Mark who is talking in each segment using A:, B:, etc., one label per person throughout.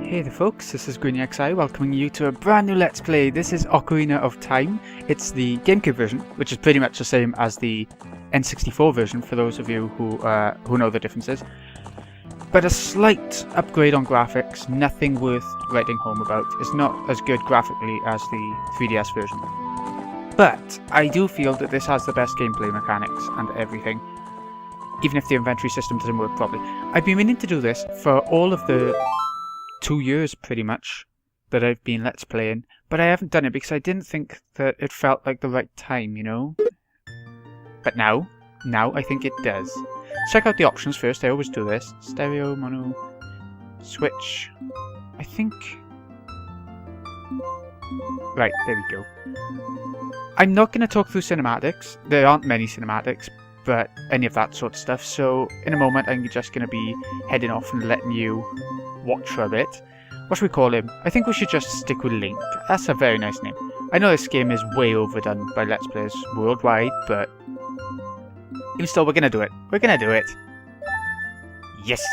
A: Hey there folks, this is GreenXI welcoming you to a brand new Let's Play. This is Ocarina of Time. It's the GameCube version, which is pretty much the same as the N64 version for those of you who know the differences. But a slight upgrade on graphics, nothing worth writing home about. It's not as good graphically as the 3DS version. But I do feel that this has the best gameplay mechanics and everything, even if the inventory system doesn't work properly. I've been meaning to do this for all of the 2 years pretty much that I've been Let's Playing, but I haven't done it because I didn't think that it felt like the right time, you know? But now I think it does. Check out the options first, I always do this. Stereo, mono, switch, I think... Right, there we go. I'm not going to talk through cinematics, there aren't many cinematics, but any of that sort of stuff, so in a moment I'm just going to be heading off and letting you watch for a bit. What should we call him? I think we should just stick with Link. That's a very nice name. I know this game is way overdone by Let's Players worldwide, but even still, we're gonna do it. We're gonna do it. Yes!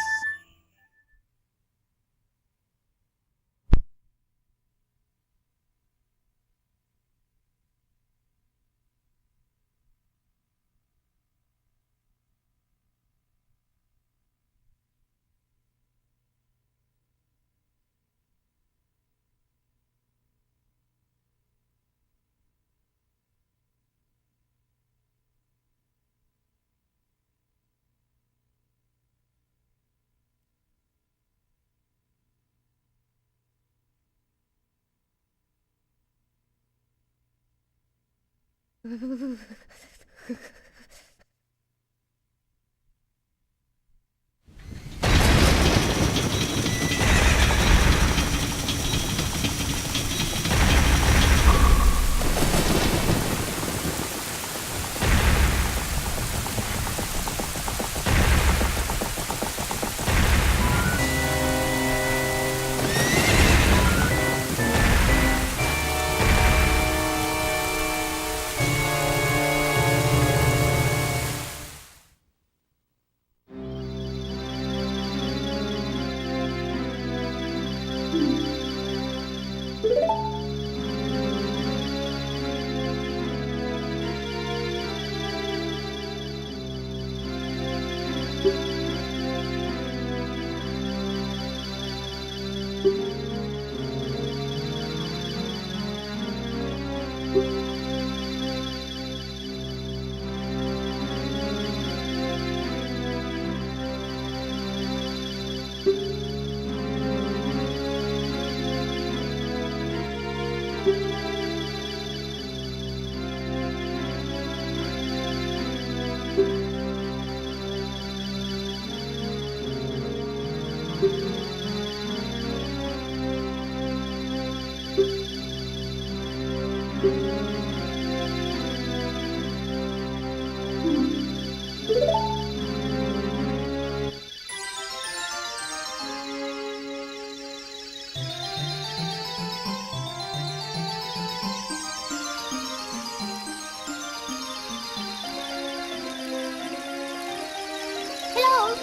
B: Hello.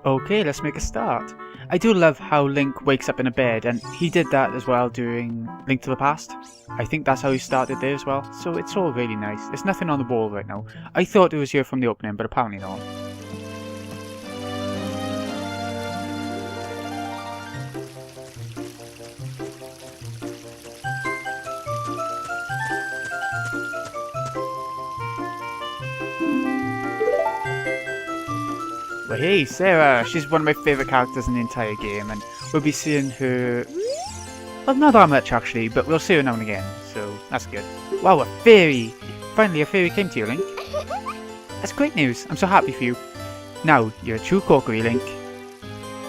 A: Okay, let's make a start. I do love how Link wakes up in a bed, and he did that as well during Link to the Past. I think that's how he started there as well, so it's all really nice. There's nothing on the wall right now. I thought it was here from the opening, but apparently not. Well, hey, Sarah! She's one of my favourite characters in the entire game, and we'll be seeing her... Well, not that much actually, but we'll see her now and again, so that's good. Wow, a fairy! Finally a fairy came to you, Link. That's great news, I'm so happy for you. Now, you're a true Kokiri, Link.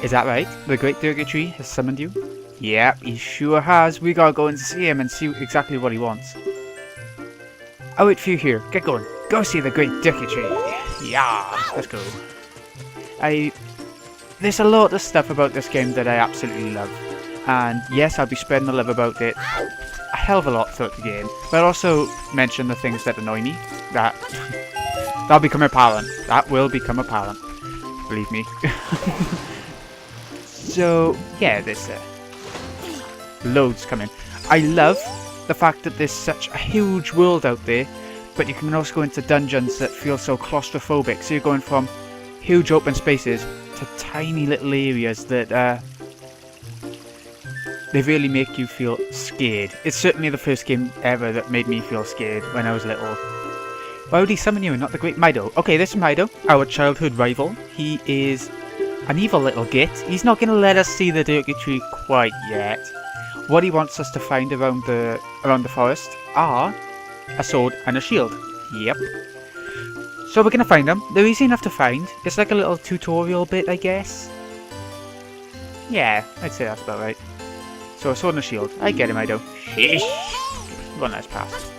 A: Is that right? The great Deku Tree has summoned you? Yep, he sure has. We gotta go and see him and see exactly what he wants. I'll wait for you here. Get going. Go see the great Deku Tree. Yeah, let's go. There's a lot of stuff about this game that I absolutely love. And yes, I'll be spreading the love about it a hell of a lot throughout the game. But I'll also mention the things that annoy me. That'll become apparent. That will become apparent. Believe me. So, yeah, there's loads coming. I love the fact that there's such a huge world out there, but you can also go into dungeons that feel so claustrophobic. So you're going from huge open spaces to tiny little areas that they really make you feel scared. It's certainly the first game ever that made me feel scared when I was little. Why would he summon you and not the great Mido? Okay, this is Mido, our childhood rival. He is an evil little git. He's not going to let us see the Deku Tree quite yet. What he wants us to find around the forest are a sword and a shield. Yep. So we're going to find them. They're easy enough to find. It's like a little tutorial bit, I guess. Yeah, I'd say that's about right. So a sword and a shield. I get him, I do. Sheesh. One last pass.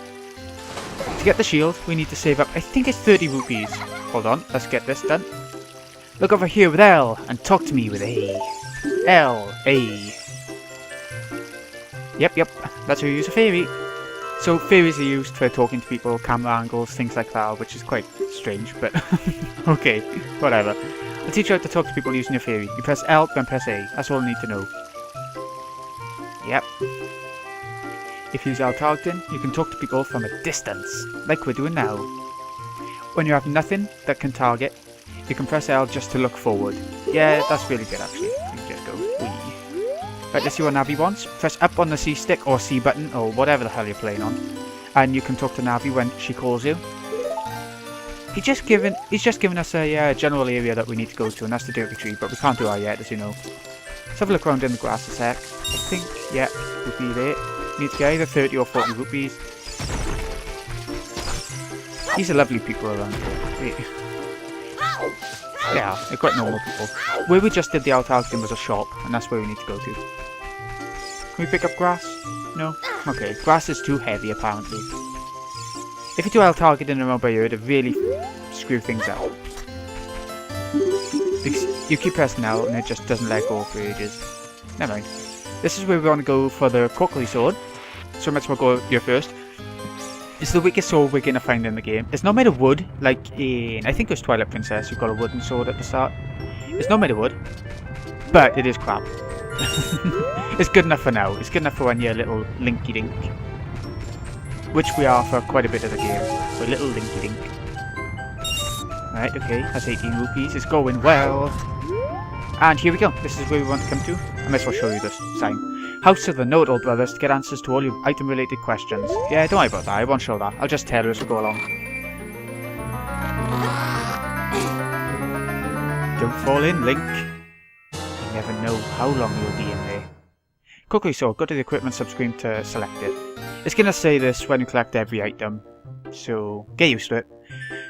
A: To get the shield, we need to save up, I think it's 30 rupees. Hold on, let's get this done. Look over here with L and talk to me with A. L, A. Yep, that's how you use a fairy. So fairies are used for talking to people, camera angles, things like that, which is quite strange, but okay, whatever. I'll teach you how to talk to people using your fairy. You press L, then press A. That's all I need to know. Yep. If you use L targeting, you can talk to people from a distance, like we're doing now. When you have nothing that can target, you can press L just to look forward. Yeah, that's really good actually. You can just go wee. Right, let's see what Navi wants. Press up on the C stick or C button or whatever the hell you're playing on. And you can talk to Navi when she calls you. He's just given us a general area that we need to go to, and that's the Deku Tree, but we can't do that yet, as you know. Let's have a look around in the grass a sec. I think, yeah, would be there. Need to get either 30 or 40 rupees. These are lovely people around here. Wait. Yeah, they're quite normal people. Where we just did the out-targeting was a shop, and that's where we need to go to. Can we pick up grass? No? Okay, grass is too heavy apparently. If you do out-targeting around by here, to really screw things out. You keep pressing L and it just doesn't let go for ages. Never mind. This is where we want to go for the Kokiri sword. So let's go here first. It's the weakest sword we're going to find in the game. It's not made of wood, like in... I think it was Twilight Princess who got a wooden sword at the start. It's not made of wood, but it is crap. It's good enough for now. It's good enough for when you're a little linky dink. Which we are for quite a bit of the game. We're a little linky dink. Right, okay, that's 18 rupees. It's going well. And here we go. This is where we want to come to. I might as well show you this sign. House of the Know-It-All Brothers to get answers to all your item-related questions. Yeah, don't worry about that. I won't show that. I'll just tell you as we go along. Don't fall in, Link. You never know how long you'll be in there. Kokiri sword. Go to the equipment subscreen to select it. It's going to say this when you collect every item. So, get used to it.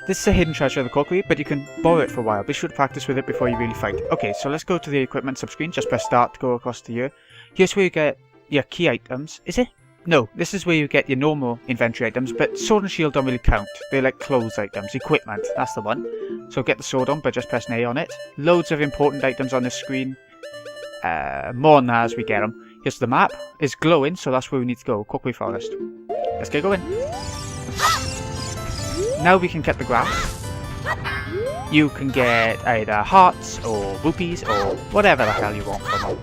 A: This is a hidden treasure of the Kokiri, but you can borrow it for a while. Be sure to practice with it before you really fight. Okay, so let's go to the equipment subscreen. Just press start to go across to here. Here's where you get your key items. Is it? No, this is where you get your normal inventory items, but sword and shield don't really count. They're like clothes items. Equipment, that's the one. So get the sword on by just pressing A on it. Loads of important items on this screen. More on that as we get them. Here's the map. It's glowing, so that's where we need to go. Kokiri Forest. Let's get going. Now we can cut the grass. you can get either hearts or rupees or whatever the hell you want from them.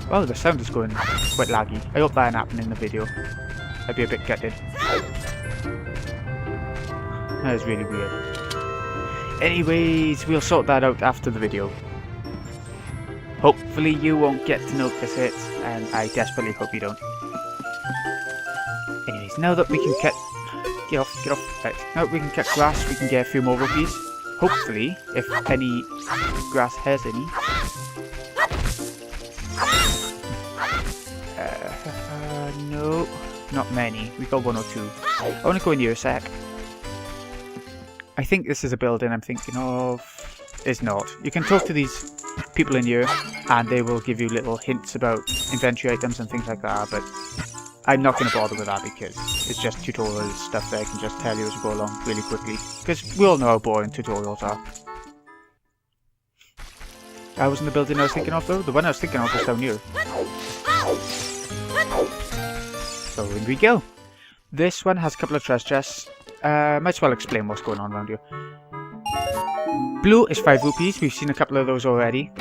A: Wow, the sound is going quite laggy. I hope that didn't happen in the video. I'd be a bit gutted. That is really weird. Anyways, we'll sort that out after the video. Hopefully you won't get to notice it, and I desperately hope you don't. Anyways, now that we can get off. Right, now that we can cut grass, we can get a few more rupees. Hopefully, if any grass has any. No, not many. We got one or two. I want to go in here a sec. I think this is a building I'm thinking of. It's not. You can talk to these people in here, and they will give you little hints about inventory items and things like that, but I'm not going to bother with that because it's just tutorial stuff that I can just tell you as we go along really quickly. Because we all know how boring tutorials are. That wasn't the building I was thinking of though. The one I was thinking of was down here. So in we go. This one has a couple of treasure chests. Might as well explain what's going on around here. Blue is 5 rupees. We've seen a couple of those already.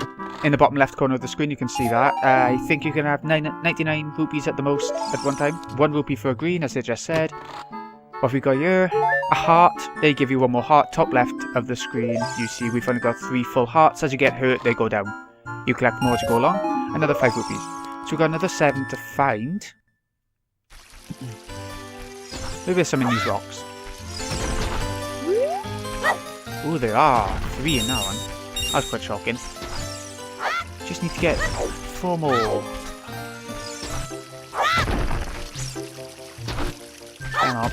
A: In the bottom left corner of the screen you can see that. I think you can have 99 rupees at the most at one time. 1 rupee for a green, as I just said. What have we got here? A heart. They give you 1 more heart. Top left of the screen you see we've only got 3 full hearts. As you get hurt they go down. You collect more as you go along. Another 5 rupees. So we've got another 7 to find. Maybe there's some in these rocks. Oh, there are 3 in that one. That's quite shocking. Just need to get 4 more. Hang on.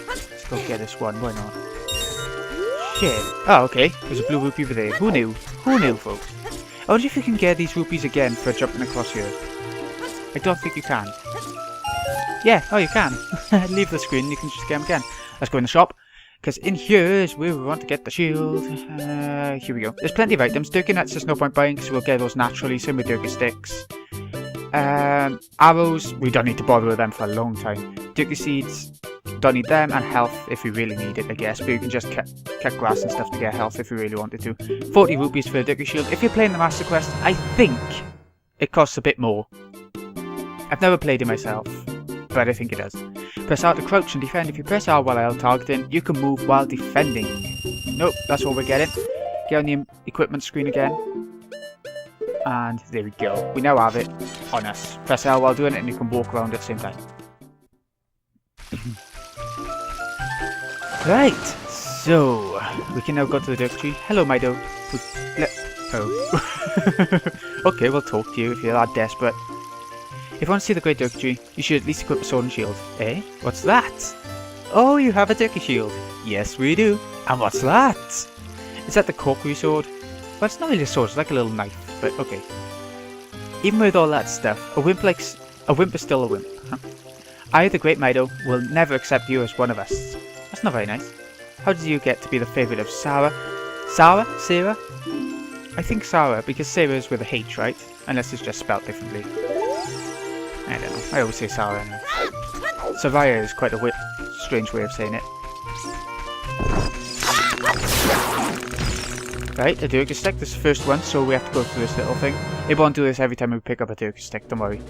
A: Let's go get this one, why not? Shit. Oh, okay. There's a blue rupee over there. Who knew? Who knew, folks? I wonder if you can get these rupees again for jumping across here. I don't think you can. Yeah, oh you can. Leave the screen, you can just get them again. Let's go in the shop. Because in here is where we want to get the shield. Here we go. There's plenty of items. Durkey nuts there's no point buying because we'll get those naturally. Same with Durkey sticks. Arrows, we don't need to bother with them for a long time. Durkey seeds, don't need them. And health if we really need it, I guess. But you can just cut grass and stuff to get health if you really wanted to. 40 rupees for a Durkey shield. If you're playing the Master Quest, I think it costs a bit more. I've never played it myself, but I think it does. Press R to crouch and defend. If you press R while targeting, you can move while defending. Nope, that's all we're getting. Get on the equipment screen again. And there we go. We now have it on us. Press L while doing it and you can walk around at the same time. Right, so we can now go to the Deku Tree. Hello, Mido. Oh. Okay, we'll talk to you if you're that desperate. If you want to see the great Deku Tree, you should at least equip a sword and shield. Eh? What's that? Oh, you have a Deku shield. Yes, we do. And what's that? Is that the Kokiri sword? Well, it's not really a sword, it's like a little knife, but okay. Even with all that stuff, a wimp is still a wimp. Huh? I, the great Mido, will never accept you as one of us. That's not very nice. How did you get to be the favourite of Sarah? Sarah? Sarah? I think Sarah, because Sarah is with a H, right? Unless it's just spelled differently. I don't know. I always say Sarah anyway. Saraya is quite a strange way of saying it. Right, a Durkey stick. This is the first one, so we have to go through this little thing. It won't do this every time we pick up a Durkey stick, don't worry.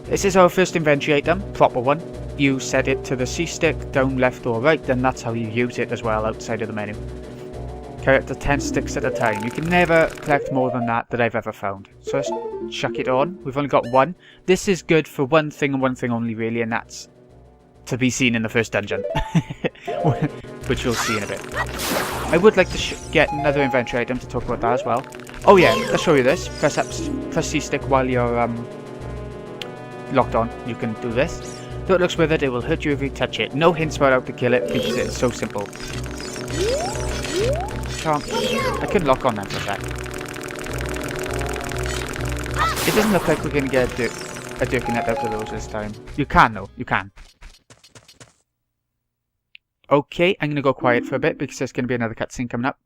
A: This is our first inventory item, proper one. You set it to the C stick, down, left or right, then that's how you use it as well outside of the menu. Collect 10 sticks at a time. You can never collect more than that I've ever found. So let's chuck it on. We've only got 1. This is good for one thing and one thing only really, and that's to be seen in the first dungeon. Which you'll see in a bit. I would like to get another inventory item to talk about that as well. Oh yeah, let's show you this. Press C stick while you're locked on. You can do this. Though it looks withered, it will hurt you if you touch it. No hints about how to kill it because it's so simple. I couldn't lock on that for a sec. It doesn't look like we're going to get a Durkey nut out of those this time. You can though, you can. Okay, I'm going to go quiet for a bit because there's going to be another cutscene coming up.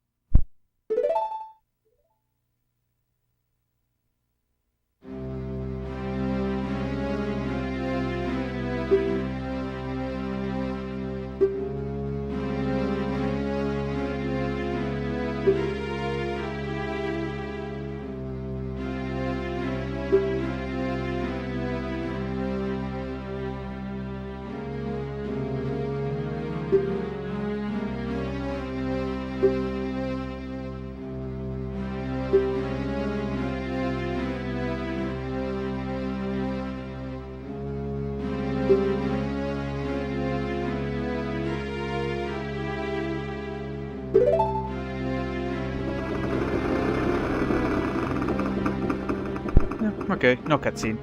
A: Okay, no cutscene.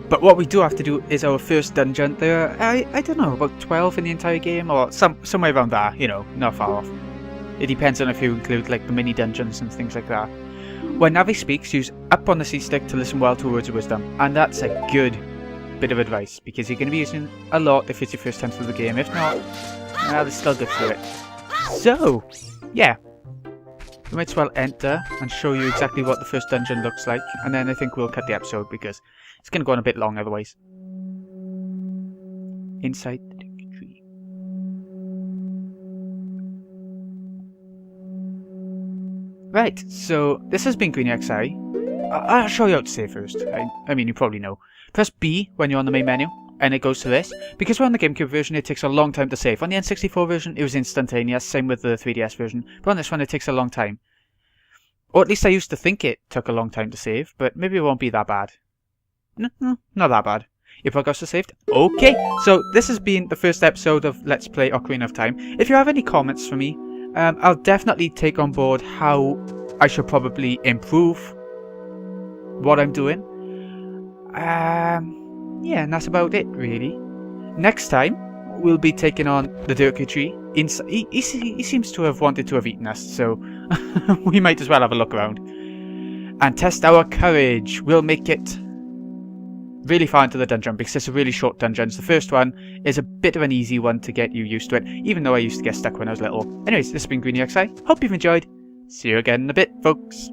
A: But what we do have to do is our first dungeon. There are, I don't know, about 12 in the entire game, or somewhere around there, you know, not far off. It depends on if you include like the mini dungeons and things like that. When Navi speaks, use up on the C-stick to listen well to words of wisdom, and that's a good bit of advice, because you're going to be using a lot if it's your first time through the game. If not, they'll still get through it. So, yeah. We might as well enter and show you exactly what the first dungeon looks like, and then I think we'll cut the episode because it's going to go on a bit long otherwise. Inside the Deku Tree. Right, so this has been Green XI. I'll show you how to save first. I mean, you probably know. Press B when you're on the main menu, and it goes to this. Because we're on the GameCube version, it takes a long time to save. On the N64 version, it was instantaneous, same with the 3DS version. But on this one, it takes a long time. Or at least I used to think it took a long time to save, but maybe it won't be that bad. No, not that bad. Your progress is saved? Okay, so this has been the first episode of Let's Play Ocarina of Time. If you have any comments for me, I'll definitely take on board how I should probably improve what I'm doing. Yeah, and that's about it, really. Next time, we'll be taking on the Deku Tree. He seems to have wanted to have eaten us, so we might as well have a look around. And test our courage. We'll make it really far into the dungeon, because it's a really short dungeon. The first one is a bit of an easy one to get you used to it, even though I used to get stuck when I was little. Anyways, this has been Greeny XI. Hope you've enjoyed. See you again in a bit, folks.